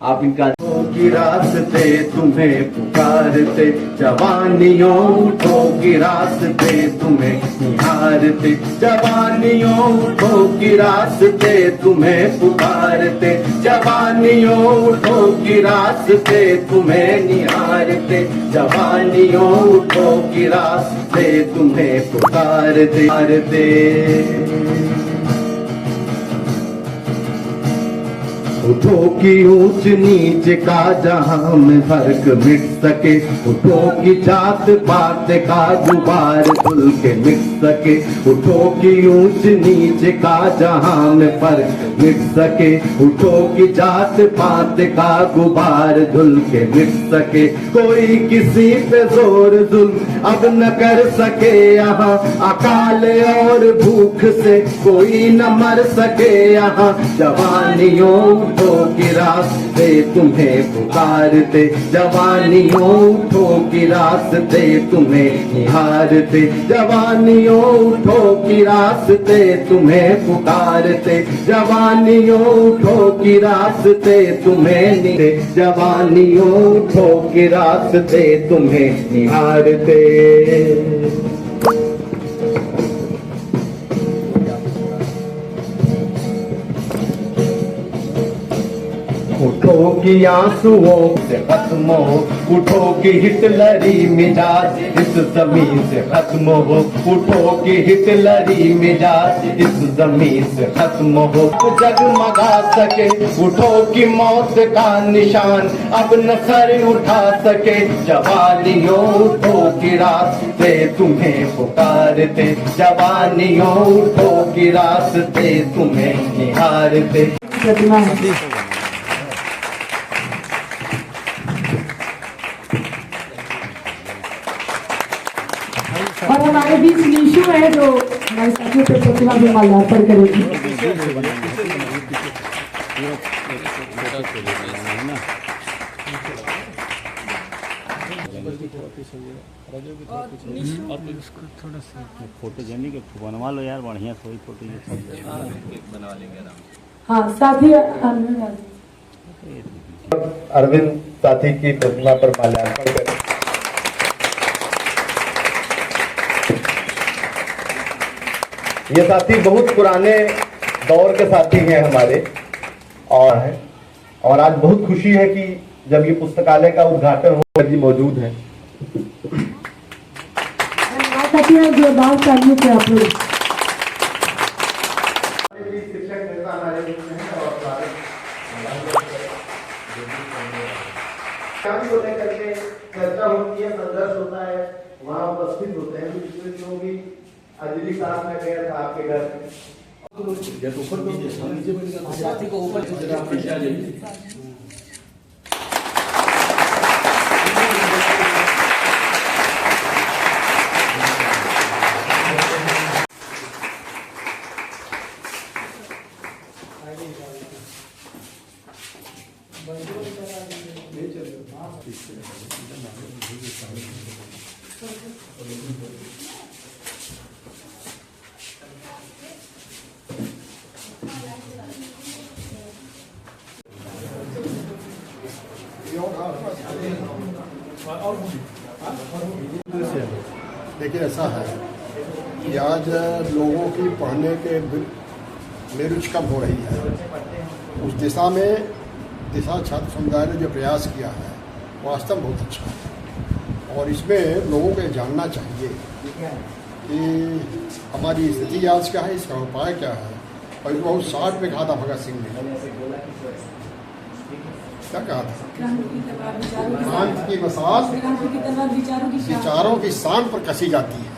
आप इनका की रास्ते तुम्हें पुकारते, जवानियों उठो की रास्ते तुम्हें निहारते, जवानियों उठो की रास्ते तुम्हें पुकारते, जवानियों उठो की रास्ते तुम्हें निहारते, जवानियों उठो की रास्ते तुम्हें पुकारते। उठो की ऊंच नीच का जहां में फर्क मिट सके, उठो की जात पात का गुबार धुल के मिट सके, उठो की ऊंच नीच का जहां में फर्क मिट सके, उठो की जात पात का गुबार धुल के मिट सके, कोई किसी पे जोर जुल्म अब न कर सके, यहाँ अकाल और भूख से कोई न मर सके, यहाँ जवानियों उठो की रास्ते तुम्हें पुकारते, जवानियों उठो की रास्ते तुम्हें निहारते, जवानियों उठो की रास्ते तुम्हें पुकारते, जवानियों उठो की रास्ते तुम्हें निहारते, जवानियों उठो की रास्ते तुम्हें निहारते। उठो की आंसुओं से खत्म हो, उठो की हिटलरी मिजाज इस जमीन से खत्म हो, उठो की हिटलरी मिजाज इस जमीन से खत्म हो, जगमगा सके उठो की मौत का निशान अब न सर उठा सके, जवानियों उठो की रास्ते तुम्हें पुकारते, जवानियों उठो की रास्ते तुम्हें निहारते। और हमारे बीच निशु है जो हमारे साथियों पे प्रतिभा भी माल्यार्पण करेगी। थोड़ा सा फोटो जमी के बनवा लो यार, बढ़िया कोई फोटो बनवा लेंगे। हाँ साथी अरविंद साथी की प्रतिमा पर माल्यार्पण करें। ये साथी बहुत पुराने दौर के साथी हैं हमारे और आज बहुत खुशी है कि जब ये पुस्तकालय का उद्घाटन हो जी मौजूद है। जोरदार तालियों से आप लोग करके चर्चा होती है, संघर्ष होता है, वहाँ उपस्थित होते हैं। पिछले दिनों भी अजली साहब में गया था आपके घर को ऊपर देखिए ऐसा है कि आज लोगों की पढ़ने के में रुचि कम हो रही है। उस दिशा में छात्र समुदाय ने जो प्रयास किया है वास्तव में बहुत अच्छा है और इसमें लोगों को जानना चाहिए कि हमारी स्थिति आज क्या है, इसका उपाय क्या है। और इसको 60 में कहा था भगत सिंह ने, क्या कहा था, क्रांति की मसाल विचारों की शान पर कसी जाती है,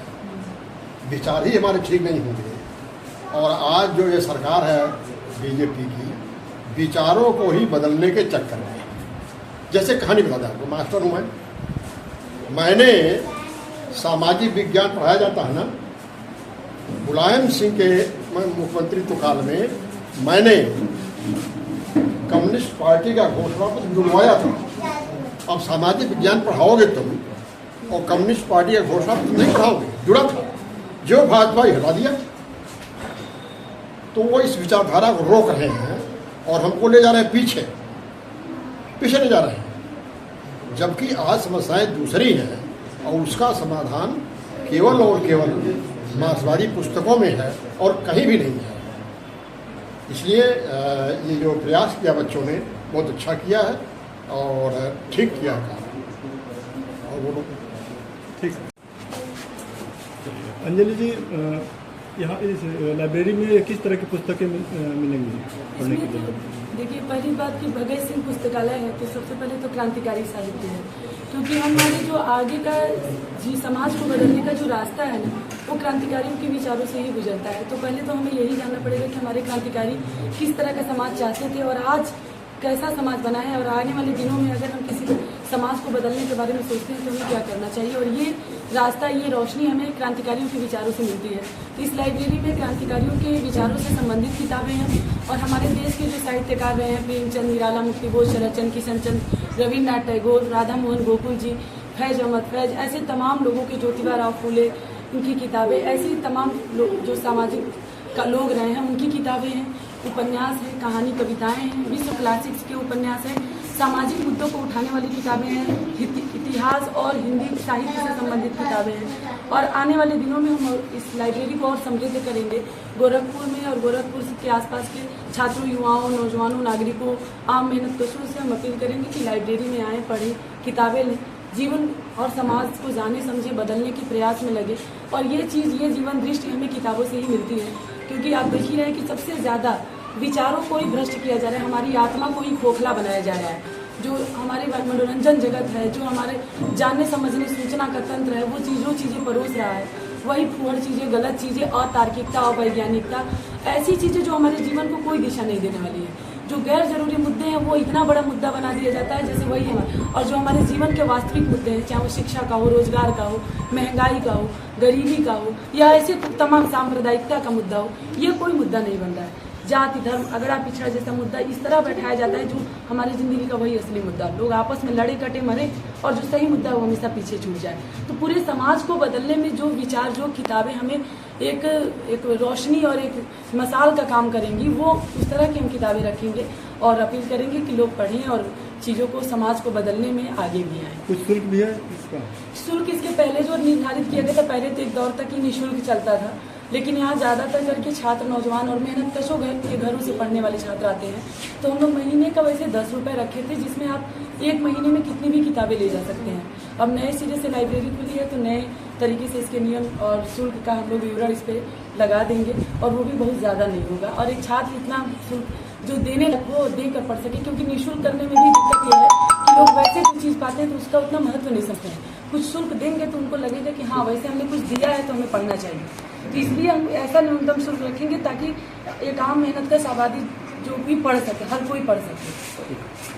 विचार ही हमारे ठीक नहीं होंगे। और आज जो ये सरकार है बीजेपी की, विचारों को ही बदलने के चक्कर में, जैसे कहानी बता दें आपको, मास्टर हूँ मैंने सामाजिक विज्ञान पढ़ाया जाता है ना, मुलायम सिंह के मुख्यमंत्रित्व काल में मैंने कम्युनिस्ट पार्टी का घोषणा पत्र जुड़वाया था। अब सामाजिक विज्ञान पढ़ाओगे तुम और कम्युनिस्ट पार्टी का घोषणा पत्र नहीं पढ़ाओगे, जुड़ा था, जो भाजपा हटा दिया। तो वो इस विचारधारा को रोक रहे हैं और हमको ले जा रहे हैं पीछे। पिछड़े जा रहे हैं, जबकि आज समस्याएं दूसरी हैं और उसका समाधान केवल और केवल मार्क्सवादी पुस्तकों में है और कहीं भी नहीं है। इसलिए ये जो प्रयास किया बच्चों ने बहुत अच्छा किया है और ठीक किया काम। और वो लोग ठीक। अंजलि जी, यहाँ इस लाइब्रेरी में किस तरह की पुस्तकें मिलेंगी पढ़ने के लिए? देखिए, पहली बात कि भगत सिंह पुस्तकालय है तो सबसे पहले तो क्रांतिकारी साहित्य है, क्योंकि हमारे जो आगे का जी समाज को बदलने का जो रास्ता है ना, वो क्रांतिकारियों के विचारों से ही गुजरता है। तो पहले तो हमें यही जानना पड़ेगा कि हमारे क्रांतिकारी किस तरह का समाज चाहते थे और आज कैसा समाज बना है, और आने वाले दिनों में अगर हम किसी समाज को बदलने के बारे में सोचते हैं तो हमें क्या करना चाहिए। और ये रास्ता, ये रोशनी हमें क्रांतिकारियों के विचारों से मिलती है। तो इस लाइब्रेरी में क्रांतिकारियों के विचारों से संबंधित किताबें हैं और हमारे देश के जो साहित्यकार रहे हैं, प्रेमचंद, निराला मुक्तिबोध, शरदचंद्र, किशनचंद, रविन्द्रनाथ टैगोर, राधा मोहन गोकुल जी, फैज अहमद फैज, ऐसे तमाम लोगों के, ज्योतिबा राव फूले, उनकी किताबें, ऐसी तमाम लोग जो सामाजिक लोग रहे हैं उनकी किताबें हैं, उपन्यास हैं, कहानी, कविताएं हैं, विश्व क्लासिक्स के उपन्यास हैं, सामाजिक मुद्दों को उठाने वाली किताबें हैं, इतिहास और हिंदी साहित्य से संबंधित किताबें हैं। और आने वाले दिनों में हम इस लाइब्रेरी को और समृद्ध करेंगे। गोरखपुर में और गोरखपुर के आसपास के छात्रों, युवाओं, नौजवानों, नागरिकों, आम मेहनतकशों से हम अपील करेंगे कि लाइब्रेरी में आएँ, पढ़ें, किताबें लें, जीवन और समाज को जाने समझे, बदलने के प्रयास में लगे। और ये जीवन दृष्टि हमें किताबों से ही मिलती है, क्योंकि आप देख ही रहे हैं कि सबसे ज़्यादा विचारों को ही भ्रष्ट किया जा रहा है, हमारी आत्मा को ही खोखला बनाया जा रहा है। जो हमारे मनोरंजन जगत है, जो हमारे जानने समझने सूचना का तंत्र है, वो चीज़ें परोस रहा है, वही फूहड़ चीज़ें, गलत चीज़ें, अतार्किकता, अवैज्ञानिकता, ऐसी चीज़ें जो हमारे जीवन को कोई दिशा नहीं देने वाली है। जो गैर जरूरी मुद्दे हैं वो इतना बड़ा मुद्दा बना दिया जाता है जैसे वही है। और जो हमारे जीवन के वास्तविक मुद्दे हैं, चाहे वो शिक्षा का हो, रोजगार का हो, महंगाई का हो, गरीबी का हो, या ऐसे तमाम सांप्रदायिकता का मुद्दा हो, ये कोई मुद्दा नहीं बन रहा है। जाति, धर्म, अगड़ा पिछड़ा जैसा मुद्दा इस तरह बैठाया जाता है जो हमारी ज़िंदगी का वही असली मुद्दा। लोग आपस में लड़े कटे मरे और जो सही मुद्दा है वो हमेशा पीछे छूट जाए। तो पूरे समाज को बदलने में जो विचार, जो किताबें हमें एक रोशनी और एक मसाल का काम करेंगी, वो उस तरह की हम किताबें रखेंगे और अपील करेंगे कि लोग पढ़ें और चीज़ों को, समाज को बदलने में आगे भी आएँ। कुछ शुल्क भी है इसका? शुल्क इसके पहले जो निर्धारित किया गया था, पहले तो एक दौर तक ही निःशुल्क चलता था, लेकिन यहाँ ज़्यादातर करके छात्र, नौजवान और मेहनतकशों के घरों से पढ़ने वाले छात्र आते हैं। तो हम लोग महीने का वैसे 10 रुपये रखे थे, जिसमें आप एक महीने में कितनी भी किताबें ले जा सकते हैं। अब नए सिरे से लाइब्रेरी खुली है तो नए तरीके से इसके नियम और शुल्क का हम लोग विवरण इस पर लगा देंगे और वो भी बहुत ज़्यादा नहीं होगा। और एक छात्र इतना शुल्क जो देने लग वो दे कर पढ़ सके, क्योंकि निःशुल्क करने में भी दिक्कत ये है कि लोग वैसे कुछ चीज़ पाते हैं तो उसका उतना महत्व नहीं समझते हैं। कुछ शुल्क देंगे तो उनको लगेगा कि हाँ, वैसे हमने कुछ दिया है तो हमें पढ़ना चाहिए। तो इसलिए हम ऐसा न्यूनतम शुल्क रखेंगे ताकि एक आम मेहनत का आबादी जो भी पढ़ सके, हर कोई पढ़ सके।